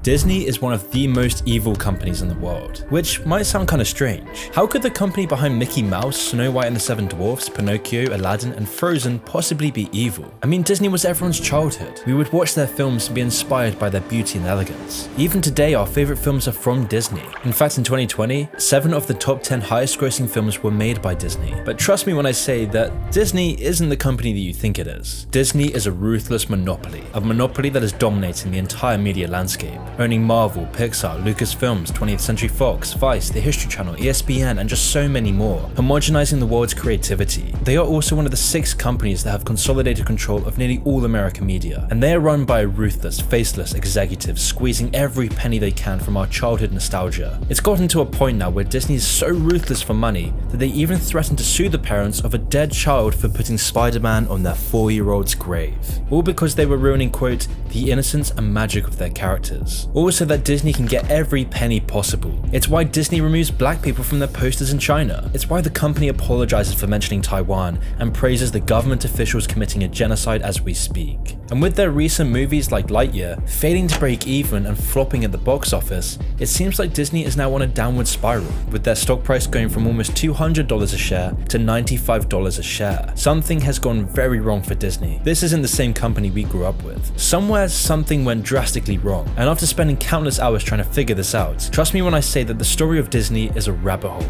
Disney is one of the most evil companies in the world, which might sound kinda strange. How could the company behind Mickey Mouse, Snow White and the Seven Dwarfs, Pinocchio, Aladdin, and Frozen possibly be evil? I mean, Disney was everyone's childhood. We would watch their films and be inspired by their beauty and elegance. Even today, our favorite films are from Disney. In fact, in 2020, 7 of the top 10 highest grossing films were made by Disney. But trust me when I say that Disney isn't the company that you think it is. Disney is a ruthless monopoly, a monopoly that is dominating the entire media landscape, owning Marvel, Pixar, Lucasfilms, 20th Century Fox, Vice, The History Channel, ESPN, and just so many more, homogenizing the world's creativity. They are also one of the 6 companies that have consolidated control of nearly all American media, and they are run by a ruthless, faceless executive squeezing every penny they can from our childhood nostalgia. It's gotten to a point now where Disney is so ruthless for money that they even threaten to sue the parents of a dead child for putting Spider-Man on their 4-year-old's grave, all because they were ruining, quote, the innocence and magic of their characters. Also that Disney can get every penny possible. It's why Disney removes black people from their posters in China. It's why the company apologizes for mentioning Taiwan and praises the government officials committing a genocide as we speak. And with their recent movies like Lightyear failing to break even and flopping at the box office, it seems like Disney is now on a downward spiral, with their stock price going from almost $200 a share to $95 a share. Something has gone very wrong for Disney. This isn't the same company we grew up with. Somewhere something went drastically wrong, and after spending countless hours trying to figure this out, trust me when I say that the story of Disney is a rabbit hole.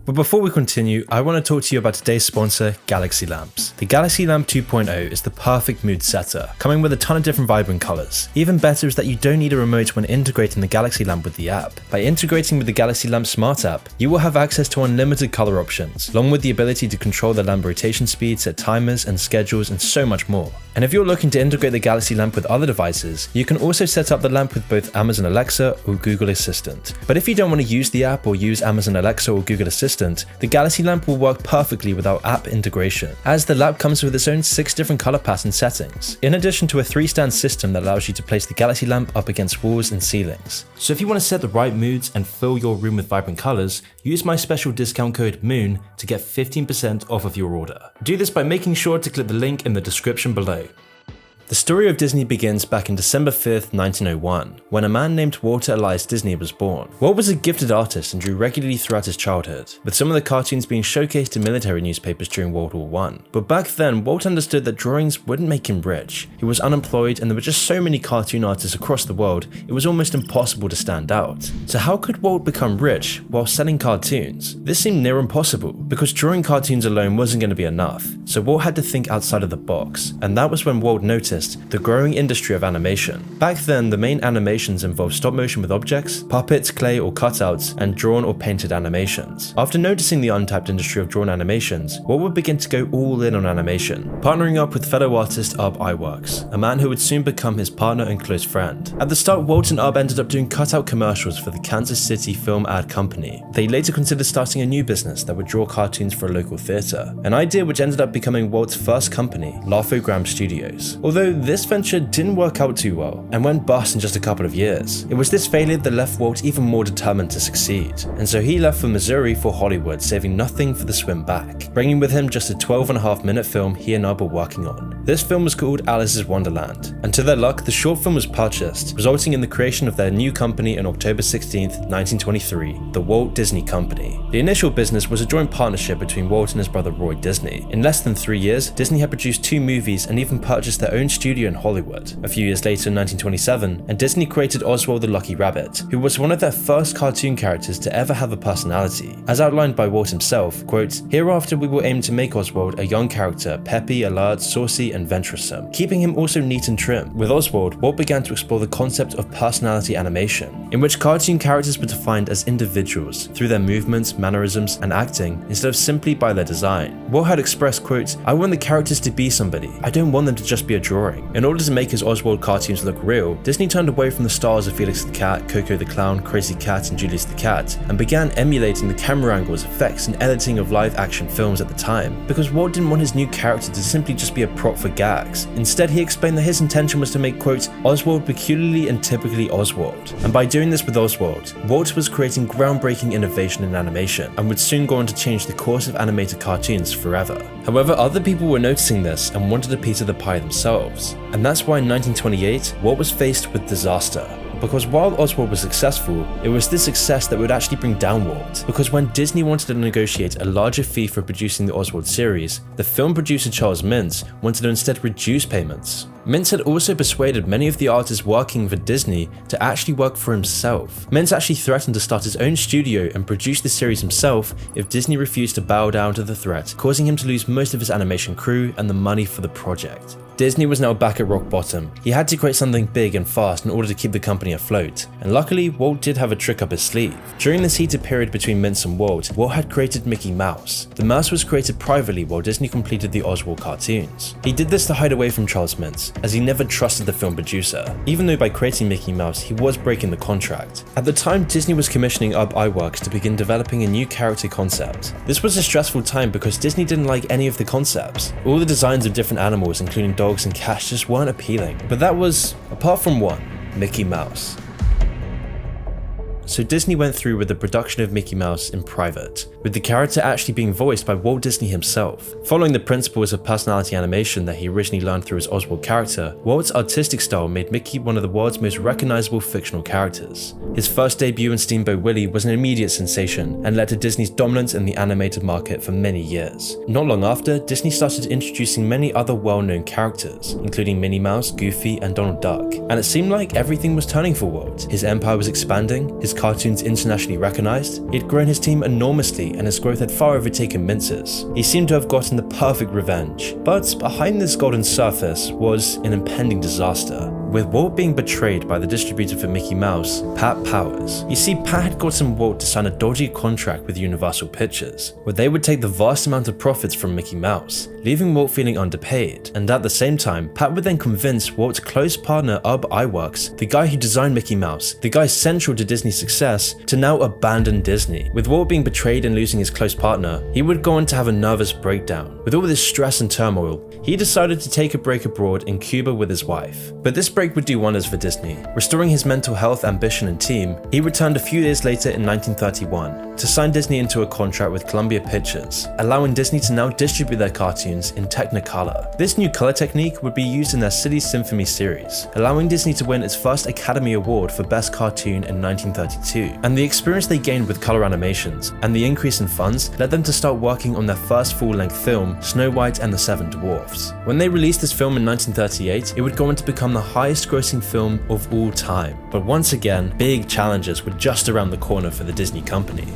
But before we continue, I want to talk to you about today's sponsor, Galaxy Lamps. The Galaxy Lamp 2.0 is the perfect mood setter, coming with a ton of different vibrant colors. Even better is that you don't need a remote when integrating the Galaxy Lamp with the app. By integrating with the Galaxy Lamp Smart app, you will have access to unlimited color options, along with the ability to control the lamp rotation speed, set timers and schedules, and so much more. And if you're looking to integrate the Galaxy Lamp with other devices, you can also set up the lamp with both Amazon Alexa or Google Assistant. But if you don't want to use the app or use Amazon Alexa or Google Assistant, the Galaxy Lamp will work perfectly without app integration, as the lamp comes with its own 6 different color pattern settings, in addition to a 3-stand system that allows you to place the Galaxy Lamp up against walls and ceilings. So if you want to set the right moods and fill your room with vibrant colors, use my special discount code MOON to get 15% off of your order. Do this by making sure to click the link in the description below. The story of Disney begins back in December 5th, 1901, when a man named Walter Elias Disney was born. Walt was a gifted artist and drew regularly throughout his childhood, with some of the cartoons being showcased in military newspapers during World War I. But back then, Walt understood that drawings wouldn't make him rich. He was unemployed and there were just so many cartoon artists across the world, it was almost impossible to stand out. So how could Walt become rich while selling cartoons? This seemed near impossible, because drawing cartoons alone wasn't going to be enough. So Walt had to think outside of the box, and that was when Walt noticed the growing industry of animation. Back then, the main animations involved stop motion with objects, puppets, clay or cutouts, and drawn or painted animations. After noticing the untapped industry of drawn animations, Walt would begin to go all in on animation, partnering up with fellow artist Ub Iwerks, a man who would soon become his partner and close friend. At the start, Walt and Ub ended up doing cutout commercials for the Kansas City Film Ad Company. They later considered starting a new business that would draw cartoons for a local theater, an idea which ended up becoming Walt's first company, Laugh-O-Gram Studios. Although this venture didn't work out too well and went bust in just a couple of years. It was this failure that left Walt even more determined to succeed, and so he left for Missouri for Hollywood, saving nothing for the swim back, bringing with him just a 12.5-minute film he and Ub were working on. This film was called Alice's Wonderland, and to their luck, the short film was purchased, resulting in the creation of their new company on October 16th, 1923, the Walt Disney Company. The initial business was a joint partnership between Walt and his brother Roy Disney. In less than 3 years, Disney had produced 2 movies and even purchased their own studio in Hollywood. A few years later in 1927, and Disney created Oswald the Lucky Rabbit, who was one of their first cartoon characters to ever have a personality. As outlined by Walt himself, quote, "Hereafter we will aim to make Oswald a young character, peppy, alert, saucy, and venturesome, keeping him also neat and trim." With Oswald, Walt began to explore the concept of personality animation, in which cartoon characters were defined as individuals through their movements, mannerisms, and acting, instead of simply by their design. Walt had expressed, quote, "I want the characters to be somebody. I don't want them to just be a drawing." In order to make his Oswald cartoons look real, Disney turned away from the stars of Felix the Cat, Coco the Clown, Crazy Cat, and Julius the Cat, and began emulating the camera angles, effects, and editing of live-action films at the time, because Walt didn't want his new character to simply just be a prop for for gags. Instead, he explained that his intention was to make, quote, Oswald peculiarly and typically Oswald. And by doing this with Oswald, Walt was creating groundbreaking innovation in animation and would soon go on to change the course of animated cartoons forever. However, other people were noticing this and wanted a piece of the pie themselves. And that's why in 1928, Walt was faced with disaster. Because while Oswald was successful, it was this success that would actually bring down Walt. Because when Disney wanted to negotiate a larger fee for producing the Oswald series, the film producer Charles Mintz wanted to instead reduce payments. Mintz had also persuaded many of the artists working for Disney to actually work for himself. Mintz actually threatened to start his own studio and produce the series himself if Disney refused to bow down to the threat, causing him to lose most of his animation crew and the money for the project. Disney was now back at rock bottom. He had to create something big and fast in order to keep the company afloat, and luckily Walt did have a trick up his sleeve. During this heated period between Mintz and Walt had created Mickey Mouse. The mouse was created privately while Disney completed the Oswald cartoons. He did this to hide away from Charles Mintz, as he never trusted the film producer, even though by creating Mickey Mouse he was breaking the contract. At the time, Disney was commissioning R.I.P Works to begin developing a new character concept. This was a stressful time because Disney didn't like any of the concepts. All the designs of different animals, including dogs and cats, just weren't appealing. But that was, apart from one, Mickey Mouse. So Disney went through with the production of Mickey Mouse in private, with the character actually being voiced by Walt Disney himself. Following the principles of personality animation that he originally learned through his Oswald character, Walt's artistic style made Mickey one of the world's most recognizable fictional characters. His first debut in Steamboat Willie was an immediate sensation and led to Disney's dominance in the animated market for many years. Not long after, Disney started introducing many other well-known characters, including Minnie Mouse, Goofy, and Donald Duck, and it seemed like everything was turning for Walt. His empire was expanding, his cartoons internationally recognized, he'd grown his team enormously and his growth had far overtaken Mintz's. He seemed to have gotten the perfect revenge, but behind this golden surface was an impending disaster, with Walt being betrayed by the distributor for Mickey Mouse, Pat Powers. You see, Pat had gotten Walt to sign a dodgy contract with Universal Pictures, where they would take the vast amount of profits from Mickey Mouse, leaving Walt feeling underpaid, and at the same time, Pat would then convince Walt's close partner R.I.P Works, the guy who designed Mickey Mouse, the guy central to Disney's success, to now abandon Disney. With Walt being betrayed and losing his close partner, he would go on to have a nervous breakdown. With all this stress and turmoil, he decided to take a break abroad in Cuba with his wife. But this break would do wonders for Disney. Restoring his mental health, ambition, and team, he returned a few years later in 1931 to sign Disney into a contract with Columbia Pictures, allowing Disney to now distribute their cartoons in Technicolor. This new color technique would be used in their Silly Symphony series, allowing Disney to win its first Academy Award for Best Cartoon in 1932. And the experience they gained with color animations and the increase in funds led them to start working on their first full-length film, Snow White and the Seven Dwarfs. When they released this film in 1938, it would go on to become the highest-grossing film of all time. But once again, big challenges were just around the corner for the Disney company.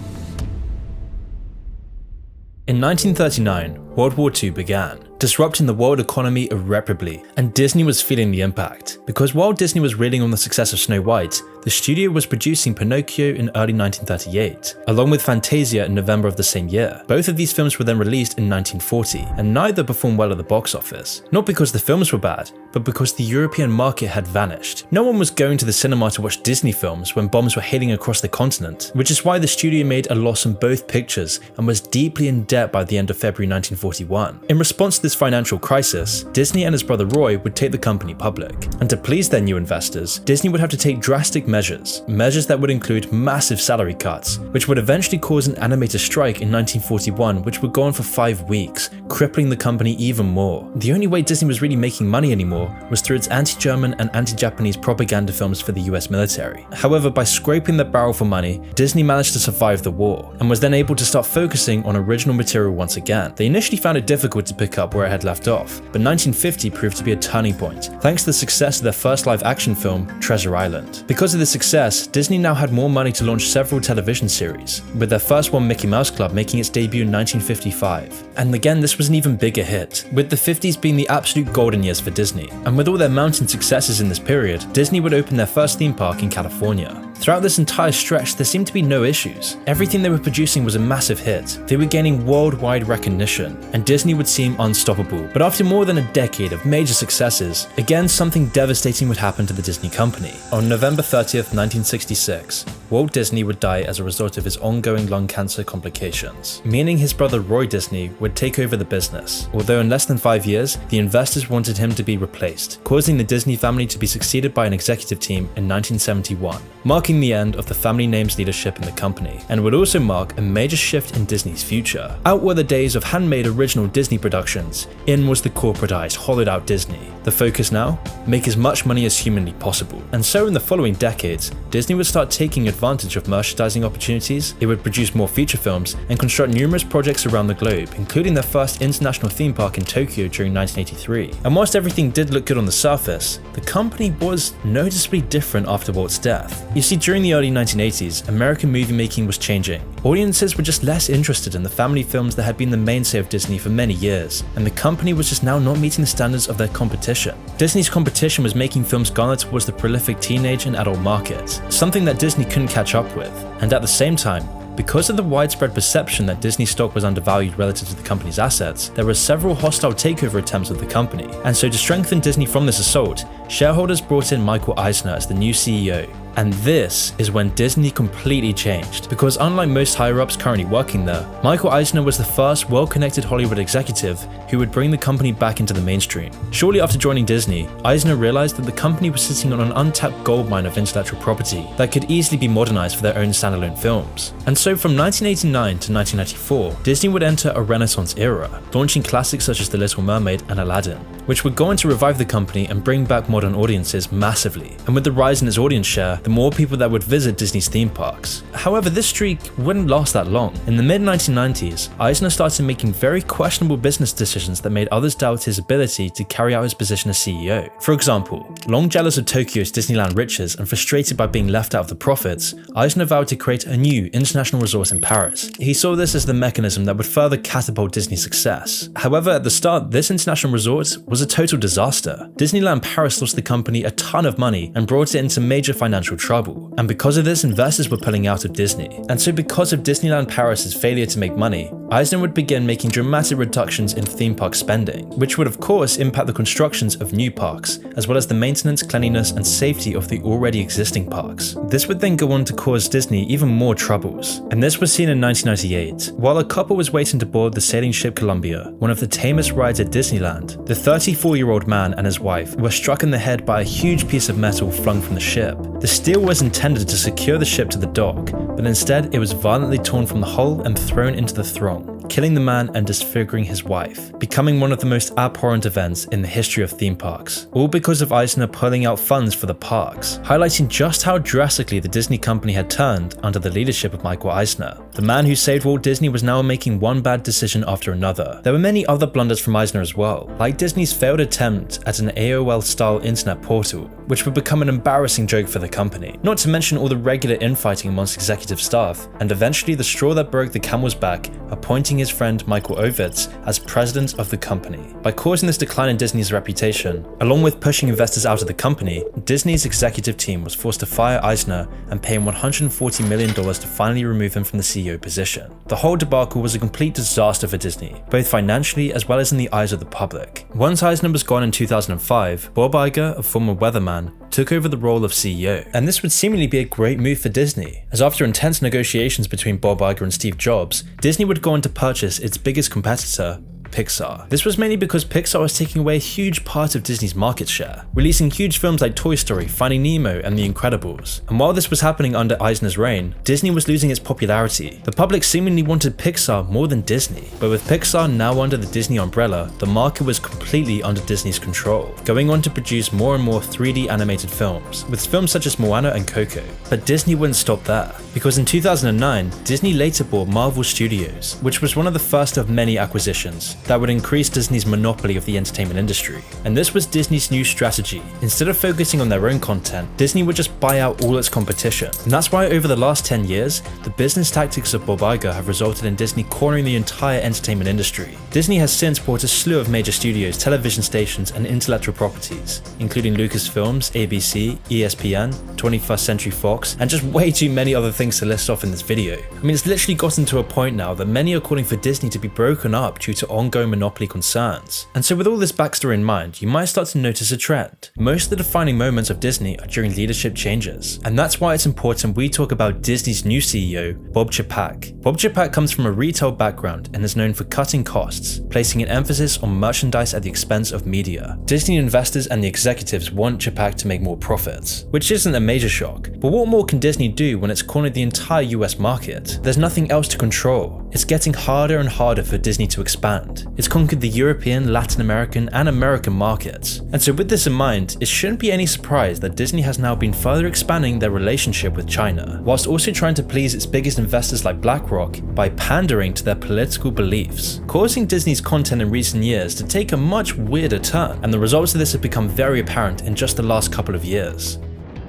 In 1939, World War II began, disrupting the world economy irreparably, and Disney was feeling the impact. Because while Disney was reeling on the success of Snow White, the studio was producing Pinocchio in early 1938, along with Fantasia in November of the same year. Both of these films were then released in 1940, and neither performed well at the box office. Not because the films were bad, but because the European market had vanished. No one was going to the cinema to watch Disney films when bombs were hailing across the continent, which is why the studio made a loss on both pictures and was deeply in debt by the end of February 1941. In response to this financial crisis, Disney and his brother Roy would take the company public. And to please their new investors, Disney would have to take drastic measures that would include massive salary cuts, which would eventually cause an animator strike in 1941, which would go on for 5 weeks, crippling the company even more. The only way Disney was really making money anymore was through its anti-German and anti-Japanese propaganda films for the US military. However, by scraping the barrel for money, Disney managed to survive the war, and was then able to start focusing on original material once again. They initially found it difficult to pick up where it had left off, but 1950 proved to be a turning point, thanks to the success of their first live-action film, Treasure Island. Because of the success, Disney now had more money to launch several television series, with their first one, Mickey Mouse Club, making its debut in 1955. And again, this was an even bigger hit, with the 50s being the absolute golden years for Disney. And with all their mounting successes in this period, Disney would open their first theme park in California. Throughout this entire stretch, there seemed to be no issues. Everything they were producing was a massive hit. They were gaining worldwide recognition, and Disney would seem unstoppable. But after more than a decade of major successes, again something devastating would happen to the Disney company. On November 30th, 1966, Walt Disney would die as a result of his ongoing lung cancer complications, meaning his brother Roy Disney would take over the business, although in less than 5 years, the investors wanted him to be replaced, causing the Disney family to be succeeded by an executive team in 1971, marking the end of the family name's leadership in the company, and would also mark a major shift in Disney's future. Out were the days of handmade original Disney productions, in was the corporatized, hollowed out Disney. The focus now? Make as much money as humanly possible. And so in the following decades, Disney would start taking advantage of merchandising opportunities, it would produce more feature films, and construct numerous projects around the globe, including their first international theme park in Tokyo during 1983. And whilst everything did look good on the surface, the company was noticeably different after Walt's death. You see, during the early 1980s, American movie making was changing. Audiences were just less interested in the family films that had been the mainstay of Disney for many years, and the company was just now not meeting the standards of their competition. Disney's competition was making films garner towards the prolific teenage and adult market, something that Disney couldn't catch up with. And at the same time, because of the widespread perception that Disney stock was undervalued relative to the company's assets, there were several hostile takeover attempts of the company. And so to strengthen Disney from this assault, shareholders brought in Michael Eisner as the new CEO. And this is when Disney completely changed, because unlike most higher-ups currently working there, Michael Eisner was the first well-connected Hollywood executive who would bring the company back into the mainstream. Shortly after joining Disney, Eisner realized that the company was sitting on an untapped goldmine of intellectual property that could easily be modernized for their own standalone films. And so from 1989 to 1994, Disney would enter a renaissance era, launching classics such as The Little Mermaid and Aladdin, which would go on to revive the company and bring back modern audiences massively. And with the rise in its audience share, the more people that would visit Disney's theme parks. However, this streak wouldn't last that long. In the mid-1990s, Eisner started making very questionable business decisions that made others doubt his ability to carry out his position as CEO. For example, long jealous of Tokyo's Disneyland riches and frustrated by being left out of the profits, Eisner vowed to create a new international resort in Paris. He saw this as the mechanism that would further catapult Disney's success. However, at the start, this international resort was a total disaster. Disneyland Paris lost the company a ton of money and brought it into major financial trouble. And because of this, investors were pulling out of Disney. And so because of Disneyland Paris's failure to make money, Eisner would begin making dramatic reductions in theme park spending, which would of course impact the constructions of new parks, as well as the maintenance, cleanliness, and safety of the already existing parks. This would then go on to cause Disney even more troubles. And this was seen in 1998. While a couple was waiting to board the sailing ship Columbia, one of the tamest rides at Disneyland, the 34-year-old man and his wife were struck in the head by a huge piece of metal flung from the ship. The steel was intended to secure the ship to the dock, but instead it was violently torn from the hull and thrown into the throng, killing the man and disfiguring his wife, becoming one of the most abhorrent events in the history of theme parks, all because of Eisner pulling out funds for the parks, highlighting just how drastically the Disney company had turned under the leadership of Michael Eisner. The man who saved Walt Disney was now making one bad decision after another. There were many other blunders from Eisner as well, like Disney's failed attempt at an AOL-style internet portal, which would become an embarrassing joke for the company, not to mention all the regular infighting amongst executive staff, and eventually the straw that broke the camel's back, appointing his friend Michael Ovitz as president of the company. By causing this decline in Disney's reputation, along with pushing investors out of the company, Disney's executive team was forced to fire Eisner and pay him $140 million to finally remove him from the CEO position. The whole debacle was a complete disaster for Disney, both financially as well as in the eyes of the public. Once Eisner was gone in 2005, Bob Iger, a former weatherman, took over the role of CEO. And this would seemingly be a great move for Disney, as after intense negotiations between Bob Iger and Steve Jobs, Disney would go on to purchase its biggest competitor, Pixar. This was mainly because Pixar was taking away a huge part of Disney's market share, releasing huge films like Toy Story, Finding Nemo, and The Incredibles. And while this was happening under Eisner's reign, Disney was losing its popularity. The public seemingly wanted Pixar more than Disney, but with Pixar now under the Disney umbrella, the market was completely under Disney's control, going on to produce more and more 3D animated films, with films such as Moana and Coco. But Disney wouldn't stop there, because in 2009, Disney later bought Marvel Studios, which was one of the first of many acquisitions that would increase Disney's monopoly of the entertainment industry. And this was Disney's new strategy. Instead of focusing on their own content, Disney would just buy out all its competition. And that's why over the last 10 years, the business tactics of Bob Iger have resulted in Disney cornering the entire entertainment industry. Disney has since bought a slew of major studios, television stations, and intellectual properties, including Lucasfilms, ABC, ESPN, 21st Century Fox, and just way too many other things to list off in this video. I mean, it's literally gotten to a point now that many are calling for Disney to be broken up due to ongoing ongoing monopoly concerns. And so with all this backstory in mind, you might start to notice a trend. Most of the defining moments of Disney are during leadership changes. And that's why it's important we talk about Disney's new CEO, Bob Chapek. Bob Chapek comes from a retail background and is known for cutting costs, placing an emphasis on merchandise at the expense of media. Disney investors and the executives want Chapek to make more profits, which isn't a major shock. But what more can Disney do when it's cornered the entire US market? There's nothing else to control. It's getting harder and harder for Disney to expand. It's conquered the European, Latin American, and American markets. And so with this in mind, it shouldn't be any surprise that Disney has now been further expanding their relationship with China, whilst also trying to please its biggest investors like BlackRock by pandering to their political beliefs, causing Disney's content in recent years to take a much weirder turn, and the results of this have become very apparent in just the last couple of years.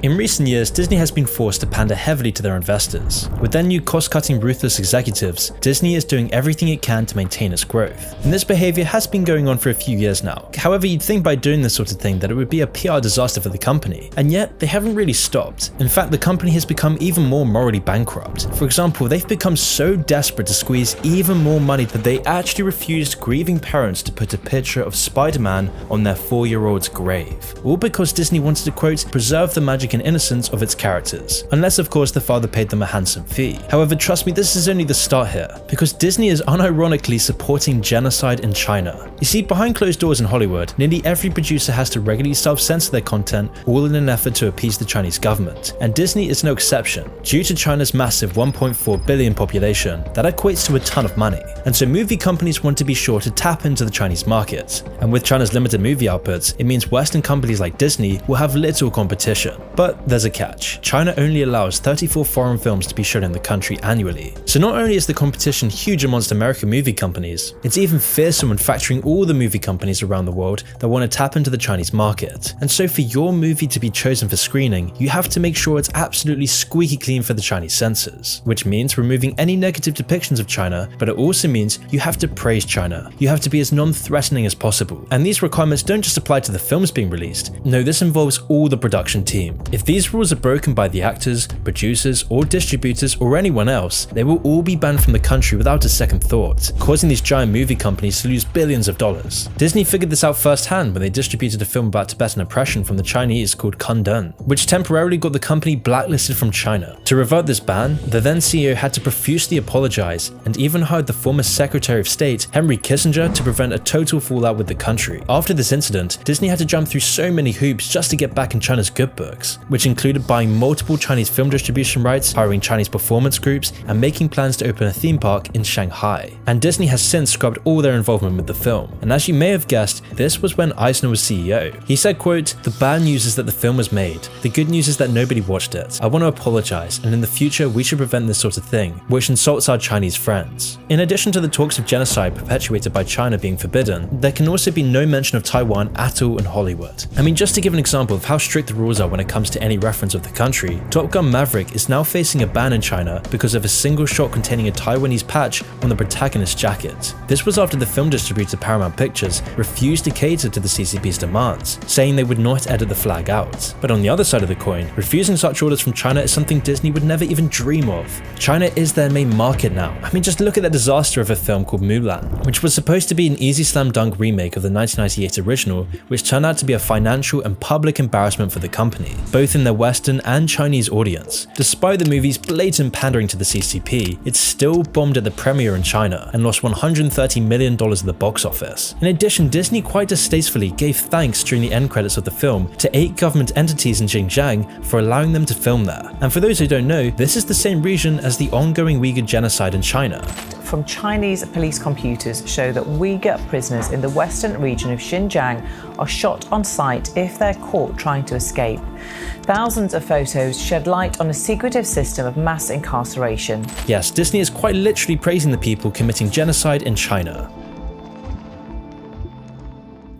In recent years, Disney has been forced to pander heavily to their investors. With their new cost-cutting ruthless executives, Disney is doing everything it can to maintain its growth. And this behavior has been going on for a few years now. However, you'd think by doing this sort of thing that it would be a PR disaster for the company, and yet they haven't really stopped. In fact, the company has become even more morally bankrupt. For example, they've become so desperate to squeeze even more money that they actually refused grieving parents to put a picture of Spider-Man on their 4-year-old's grave. All because Disney wanted to, quote, preserve the magic and innocence of its characters, unless of course the father paid them a handsome fee. However, trust me, this is only the start here, because Disney is unironically supporting genocide in China. You see, behind closed doors in Hollywood, nearly every producer has to regularly self-censor their content, all in an effort to appease the Chinese government, and Disney is no exception. Due to China's massive 1.4 billion population, that equates to a ton of money, and so movie companies want to be sure to tap into the Chinese market. And with China's limited movie outputs, it means Western companies like Disney will have little competition. But there's a catch. China only allows 34 foreign films to be shown in the country annually. So not only is the competition huge amongst American movie companies, it's even fiercer when factoring all the movie companies around the world that want to tap into the Chinese market. And so for your movie to be chosen for screening, you have to make sure it's absolutely squeaky clean for the Chinese censors, which means removing any negative depictions of China, but it also means you have to praise China. You have to be as non-threatening as possible. And these requirements don't just apply to the films being released. No, this involves all the production team. If these rules are broken by the actors, producers, or distributors, or anyone else, they will all be banned from the country without a second thought, causing these giant movie companies to lose billions of dollars. Disney figured this out firsthand when they distributed a film about Tibetan oppression from the Chinese called Kundun, which temporarily got the company blacklisted from China. To revert this ban, the then CEO had to profusely apologize and even hired the former Secretary of State, Henry Kissinger, to prevent a total fallout with the country. After this incident, Disney had to jump through so many hoops just to get back in China's good books, which included buying multiple Chinese film distribution rights, hiring Chinese performance groups, and making plans to open a theme park in Shanghai. And Disney has since scrubbed all their involvement with the film. And as you may have guessed, this was when Eisner was CEO. He said, quote, "The bad news is that the film was made. The good news is that nobody watched it. I want to apologize, and in the future we should prevent this sort of thing, which insults our Chinese friends." In addition to the talks of genocide perpetuated by China being forbidden, there can also be no mention of Taiwan at all in Hollywood. I mean, just to give an example of how strict the rules are when it comes to any reference of the country, Top Gun Maverick is now facing a ban in China because of a single shot containing a Taiwanese patch on the protagonist's jacket. This was after the film distributor Paramount Pictures refused to cater to the CCP's demands, saying they would not edit the flag out. But on the other side of the coin, refusing such orders from China is something Disney would never even dream of. China is their main market now. I mean, just look at that disaster of a film called Mulan, which was supposed to be an easy slam dunk remake of the 1998 original, which turned out to be a financial and public embarrassment for the company, both in their Western and Chinese audience. Despite the movie's blatant pandering to the CCP, it still bombed at the premiere in China and lost $130 million at the box office. In addition, Disney quite distastefully gave thanks during the end credits of the film to 8 government entities in Xinjiang for allowing them to film there. And for those who don't know, this is the same region as the ongoing Uyghur genocide in China. From Chinese police computers show that Uyghur prisoners in the western region of Xinjiang are shot on sight if they're caught trying to escape. Thousands of photos shed light on a secretive system of mass incarceration. Yes, Disney is quite literally praising the people committing genocide in China.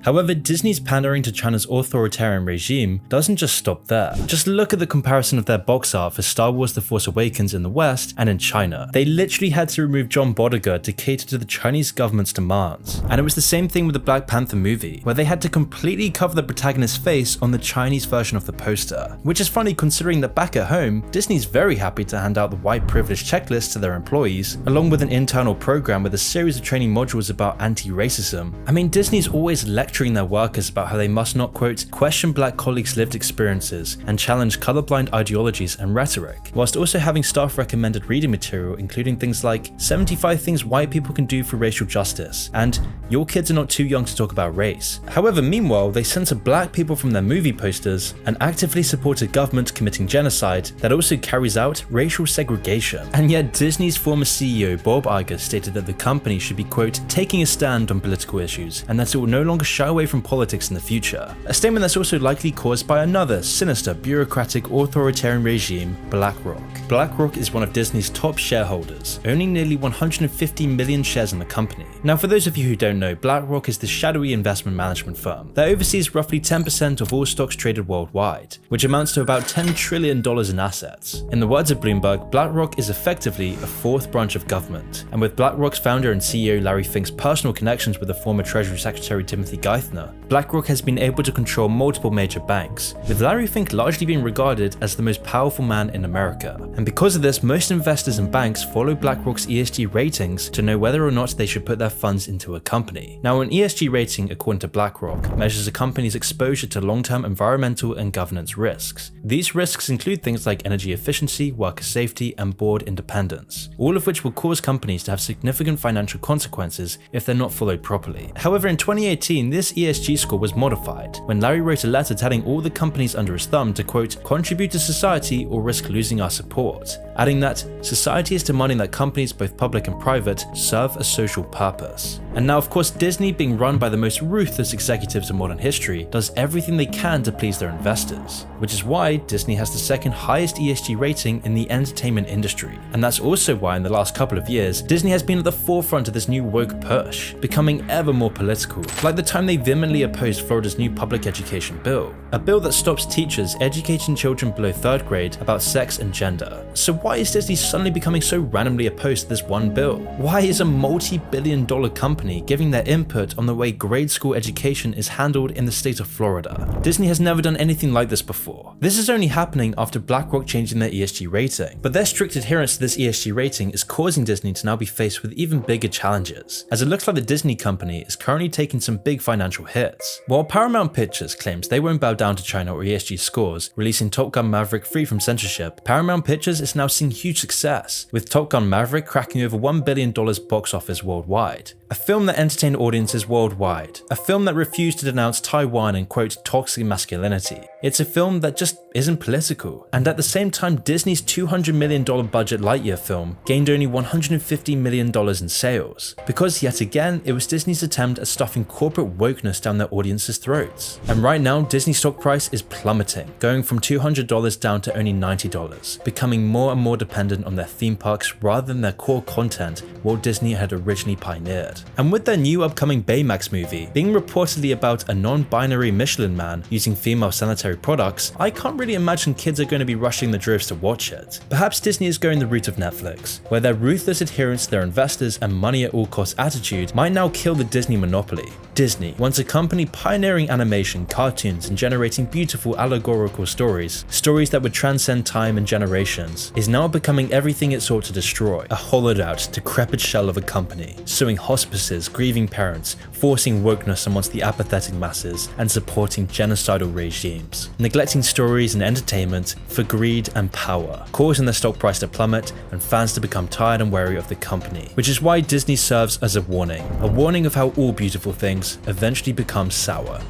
However, Disney's pandering to China's authoritarian regime doesn't just stop there. Just look at the comparison of their box art for Star Wars The Force Awakens in the West and in China. They literally had to remove John Bottger to cater to the Chinese government's demands. And it was the same thing with the Black Panther movie, where they had to completely cover the protagonist's face on the Chinese version of the poster. Which is funny considering that back at home, Disney's very happy to hand out the white privilege checklist to their employees, along with an internal program with a series of training modules about anti-racism. I mean, Disney's always lecturing their workers about how they must not, quote, question black colleagues' lived experiences and challenge colorblind ideologies and rhetoric, whilst also having staff recommended reading material including things like 75 things white people can do for racial justice and your kids are not too young to talk about race. However, meanwhile, they censor black people from their movie posters and actively support a government committing genocide that also carries out racial segregation. And yet Disney's former CEO Bob Iger stated that the company should be, quote, taking a stand on political issues and that it will no longer shy away from politics in the future. A statement that's also likely caused by another sinister bureaucratic authoritarian regime, BlackRock. BlackRock is one of Disney's top shareholders, owning nearly 150 million shares in the company. Now, for those of you who don't know, BlackRock is the shadowy investment management firm that oversees roughly 10% of all stocks traded worldwide, which amounts to about $10 trillion in assets. In the words of Bloomberg, BlackRock is effectively a fourth branch of government, and with BlackRock's founder and CEO Larry Fink's personal connections with the former Treasury Secretary Timothy Geithner, BlackRock has been able to control multiple major banks, with Larry Fink largely being regarded as the most powerful man in America. And because of this, most investors and banks follow BlackRock's ESG ratings to know whether or not they should put their funds into a company. Now, an ESG rating, according to BlackRock, measures a company's exposure to long-term environmental and governance risks. These risks include things like energy efficiency, worker safety, and board independence, all of which will cause companies to have significant financial consequences if they're not followed properly. However, in 2018, this ESG score was modified when Larry wrote a letter telling all the companies under his thumb to, quote, contribute to society or risk losing our support, adding that society is demanding that companies, both public and private, serve a social purpose. And now, of course, Disney, being run by the most ruthless executives in modern history, does everything they can to please their investors, which is why Disney has the second highest ESG rating in the entertainment industry. And that's also why in the last couple of years, Disney has been at the forefront of this new woke push, becoming ever more political, like the time they vehemently opposed Florida's new public education bill, a bill that stops teachers educating children below 3rd grade about sex and gender. So why is Disney suddenly becoming so randomly opposed to this one bill? Why is a multi-billion-dollar company giving their input on the way grade school education is handled in the state of Florida? Disney has never done anything like this before. This is only happening after BlackRock changing their ESG rating, but their strict adherence to this ESG rating is causing Disney to now be faced with even bigger challenges, as it looks like the Disney company is currently taking some big financial hits. While Paramount Pictures claims they won't bow down to China or ESG scores, releasing Top Gun Maverick free from censorship, Paramount Pictures is now seeing huge success, with Top Gun Maverick cracking over $1 billion box office worldwide. A film that entertained audiences worldwide. A film that refused to denounce Taiwan and, quote, toxic masculinity. It's a film that just isn't political. And at the same time, Disney's $200 million budget Lightyear film gained only $150 million in sales, because yet again, it was Disney's attempt at stuffing corporate wokeness down their audience's throats. And right now, Disney's stock price is plummeting, going from $200 down to only $90, becoming more and more dependent on their theme parks rather than their core content Walt Disney had originally pioneered. And with their new upcoming Baymax movie being reportedly about a non-binary Michelin man using female sanitary products, I can't really imagine kids are going to be rushing the droves to watch it. Perhaps Disney is going the route of Netflix, where their ruthless adherence to their investors and money at all costs attitude might now kill the Disney monopoly. Disney, once a company pioneering animation, cartoons, and generating beautiful allegorical stories that would transcend time and generations, is now becoming everything it sought to destroy, a hollowed out, decrepit shell of a company, suing hospices, grieving parents, forcing wokeness amongst the apathetic masses, and supporting genocidal regimes, neglecting stories and entertainment for greed and power, causing the stock price to plummet and fans to become tired and wary of the company, which is why Disney serves as a warning of how all beautiful things eventually become sour.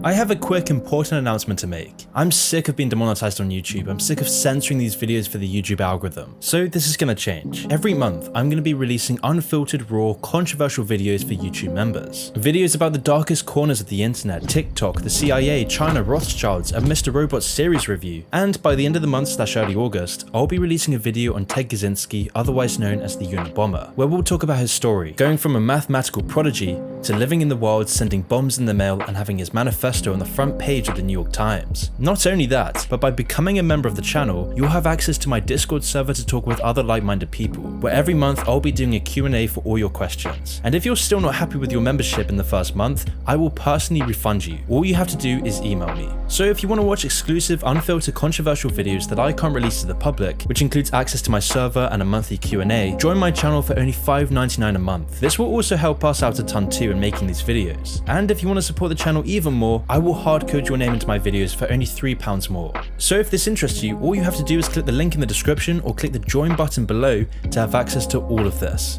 I have a quick important announcement to make. I'm sick of being demonetized on YouTube. I'm sick of censoring these videos for the YouTube algorithm. So this is going to change. Every month, I'm going to be releasing unfiltered, raw, controversial videos for YouTube members. Videos about the darkest corners of the internet, TikTok, the CIA, China, Rothschilds, a Mr. Robot series review. And by the end of the month / early August, I'll be releasing a video on Ted Kaczynski, otherwise known as the Unabomber, where we'll talk about his story, going from a mathematical prodigy to living in the wild, sending bombs in the mail, and having his manifesto on the front page of the New York Times. Not only that, but by becoming a member of the channel, you'll have access to my Discord server to talk with other like-minded people, where every month I'll be doing a Q&A for all your questions. And if you're still not happy with your membership in the first month, I will personally refund you. All you have to do is email me. So if you want to watch exclusive, unfiltered, controversial videos that I can't release to the public, which includes access to my server and a monthly Q&A, join my channel for only $5.99 a month. This will also help us out a ton too in making these videos. And if you want to support the channel even more, I will hard code your name into my videos for only £3 more. So if this interests you, all you have to do is click the link in the description or click the join button below to have access to all of this.